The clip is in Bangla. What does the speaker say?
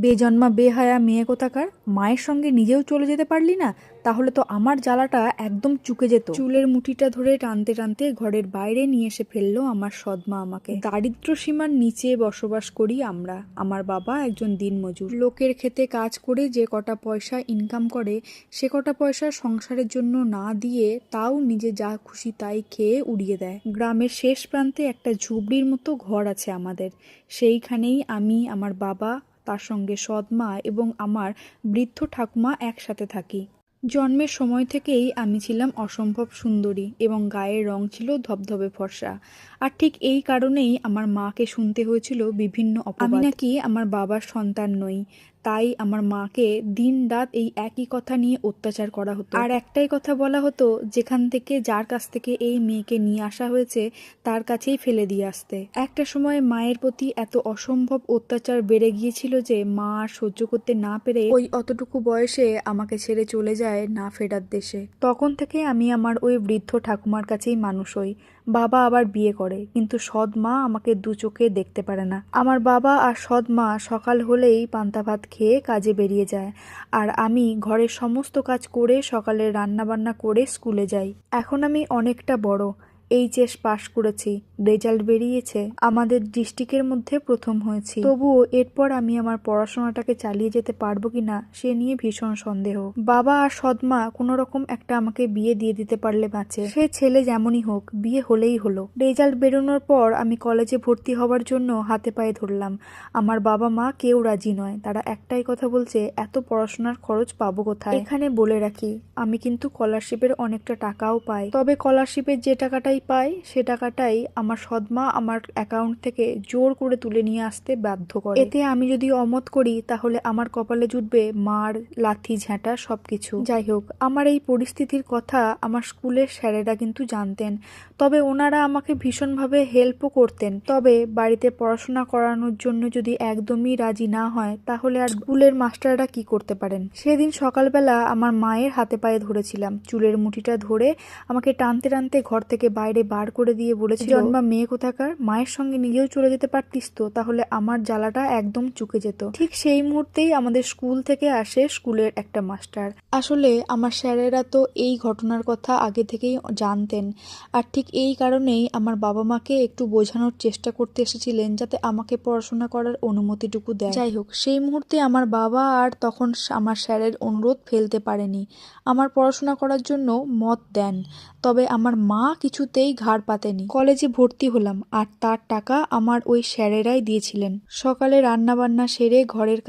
বেজন্মা বেহায়া মেয়ে কোথাকার, মায়ের সঙ্গে নিজেও চলে যেতে পারলি না? তাহলে তো আমার জ্বালাটা একদম চুকে যেত। চুলের মুঠিটা ধরে টানতে টানতে ঘরের বাইরে নিয়ে এসে ফেললো আমার সৎমা আমাকে। দারিদ্র সীমার নিচে বসবাস করি আমরা। আমার বাবা একজন দিনমজুর। লোকের খেতে কাজ করে যে কটা পয়সা ইনকাম করে, সে কটা পয়সা সংসারের জন্য না দিয়ে তাও নিজে যা খুশি তাই খেয়ে উড়িয়ে দেয়। গ্রামের শেষ প্রান্তে একটা ঝুপড়ির মতো ঘর আছে আমাদের। সেইখানেই আমি, আমার বাবা, তার সঙ্গে সৎমা এবং আমার বৃদ্ধ ঠাকুমা একসাথে থাকি। জন্মের সময় থেকেই আমি ছিলাম অসম্ভব সুন্দরী এবং গায়ের রং ছিল ধবধবে ফর্সা। আর ঠিক এই কারণেই আমার মাকে শুনতে হয়েছিল বিভিন্ন অপবাদ। আমি নাকি আমার বাবার সন্তান নই, তাই আমার মাকে দিনরাত এই একই কথা নিয়ে অত্যাচার করা হতো। আর একটাই কথা বলা হতো, যেখান থেকে যার কাছ থেকে এই মেয়েকে নিয়ে আসা হয়েছে তার কাছেই ফেলে দিয়ে আসতে। একটা সময় মায়ের প্রতি এত অসম্ভব অত্যাচার বেড়ে গিয়েছিল যে মা আর সহ্য করতে না পেরে ওই অতটুকু বয়সে আমাকে ছেড়ে চলে যায় না ফেরার দেশে। তখন থেকে আমি আমার ওই বৃদ্ধ ঠাকুমার কাছেই মানুষ হই। বাবা আবার বিয়ে করে, কিন্তু সৎ মা আমাকে দু চোখে দেখতে পারে না। আমার বাবা আর সৎ মা সকাল হলেই পান্তা ভাত খেয়ে কাজে বেরিয়ে যায়, আর আমি ঘরের সমস্ত কাজ করে সকালে রান্না বান্না করে স্কুলে যাই। এখন আমি অনেকটা বড়, এইচএস পাশ করেছি, রেজাল্ট বেরিয়েছে, আমাদের ডিস্ট্রিক্টের মধ্যে প্রথম হয়েছি। তবুও এরপর আমি আমার পড়াশোনাটাকে চালিয়ে যেতে পারবো কিনা সে নিয়ে ভীষণ সন্দেহ। বাবা আর সৎমা কোনো রকম একটা আমাকে বিয়ে দিয়ে দিতে পারলে বাঁচে, সে ছেলে যেমনই হোক, বিয়ে হলেই হলো। রেজাল্ট বেরোনোর পর আমি কলেজে ভর্তি হওয়ার জন্য হাতে পায়ে ধরলাম। আমার বাবা মা কেউ রাজি নয়, তারা একটাই কথা বলছে, এত পড়াশোনার খরচ পাবো কোথায়। এখানে বলে রাখি, আমি কিন্তু স্কলারশিপের অনেকটা টাকাও পাই, তবে স্কলারশিপের যে টাকাটাই পাই সে টাকাটাই আমার সৎমা আমার অ্যাকাউন্ট থেকে জোর করে তুলে নিয়ে আসতে বাধ্য করে। এতে আমি যদি অমত করি তাহলে আমার কপালে জুটবে মার, লাথি, ঝ্যাঁটা সবকিছু। যাই হোক, আমার এই পরিস্থিতির কথা আমার স্কুলের স্যারেরা কিন্তু জানতেন, তবে ওনারা আমাকে ভীষণভাবে হেল্পও করতেন। তবে বাড়িতে পড়াশোনা করানোর জন্য যদি একদমই রাজি না হয় তাহলে আর স্কুলের মাস্টাররা কি করতে পারেন। সেদিন সকালবেলা আমার মায়ের হাতে পায়ে ধরেছিলাম, চুলের মুঠিটা ধরে আমাকে টানতে টানতে ঘর থেকে বাইরে বার করে দিয়ে বলেছিল, জন্মা মেয়ে কোথাকার, মায়ের সঙ্গে নিজেও চলে যেতে পারতিস তো, তাহলে আমার জ্বালাটা একদম চুকে যেত। ঠিক সেই মুহূর্তেই আমাদের স্কুল থেকে আসে স্কুলের একটা মাস্টার। আসলে আমার স্যারেরা তো এই ঘটনার কথা আগে থেকেই জানতেন, আর ঠিক এই কারণেই আমার বাবা মাকে একটু বোঝানোর চেষ্টা করতে এসেছিলেন যাতে আমাকে পড়াশোনা করার অনুমতিটুকু দেয়। যাই হোক, সেই মুহূর্তে আমার বাবা আর তখন আমার স্যারের অনুরোধ ফেলতে পারেনি, আমার পড়াশোনা করার জন্য মত দেন। তবে আমার মা কিছুতেই ঘাড় পাতেনি। কলেজে ভর্তি হলাম, আর তার টাকা আমার ওই স্যারেরাই দিয়েছিলেন। সকালে রান্না বান্না সেরে ঘরের